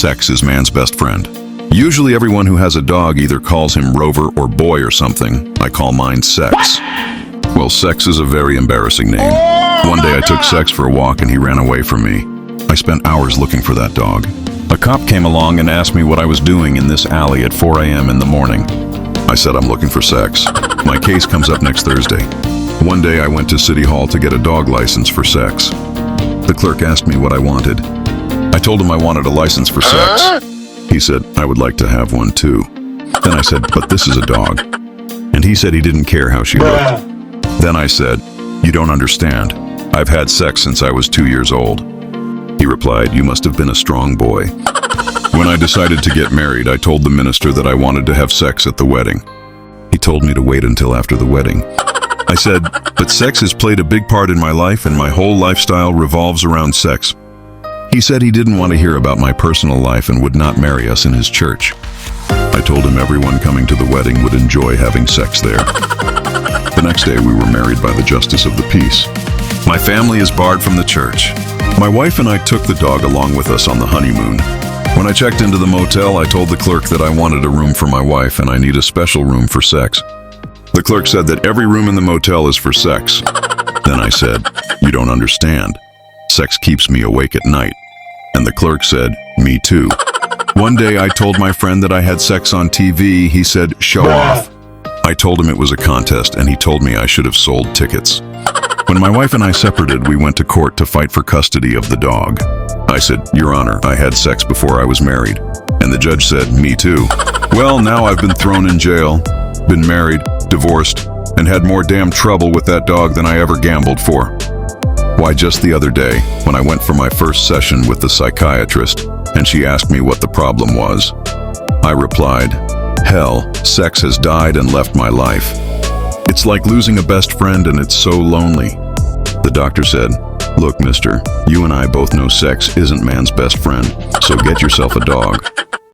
sex is man's best friend. Usually everyone who has a dog either calls him Rover or Boy or something. I call mine Sex. Well, Sex is a very embarrassing name. One day I took Sex for a walk and he ran away from me. I spent hours looking for that dog. A cop came along and asked me what I was doing in this alley at 4 a.m. in the morning. I said I'm looking for Sex. My case comes up next Thursday. One day I went to City Hall to get a dog license for Sex. The clerk asked me what I wanted. I told him I wanted a license for Sex. He said, I would like to have one too. Then I said, but this is a dog. And he said he didn't care how she looked. Then I said, you don't understand. I've had sex since I was 2 years old. He replied, you must have been a strong boy. When I decided to get married, I told the minister that I wanted to have sex at the wedding. He told me to wait until after the wedding. I said, but sex has played a big part in my life and my whole lifestyle revolves around sex. He said he didn't want to hear about my personal life and would not marry us in his church. I told him everyone coming to the wedding would enjoy having sex there. The next day we were married by the justice of the peace. My family is barred from the church. My wife and I took the dog along with us on the honeymoon. When I checked into the motel, I told the clerk that I wanted a room for my wife and I need a special room for Sex. The clerk said that every room in the motel is for Sex. Then I said, you don't understand. Sex keeps me awake at night. And the clerk said, me too. One day I told my friend that I had sex on TV. He said, show off. I told him it was a contest and he told me I should have sold tickets. When my wife and I separated, we went to court to fight for custody of the dog. I said, Your Honor, I had sex before I was married. And the judge said, me too. Well, now I've been thrown in jail, been married, divorced, and had more damn trouble with that dog than I ever gambled for. Why, just the other day, when I went for my first session with the psychiatrist, and she asked me what the problem was, I replied, hell, sex has died and left my life. It's like losing a best friend and it's so lonely. The doctor said, look, mister, you and I both know sex isn't man's best friend, so get yourself a dog.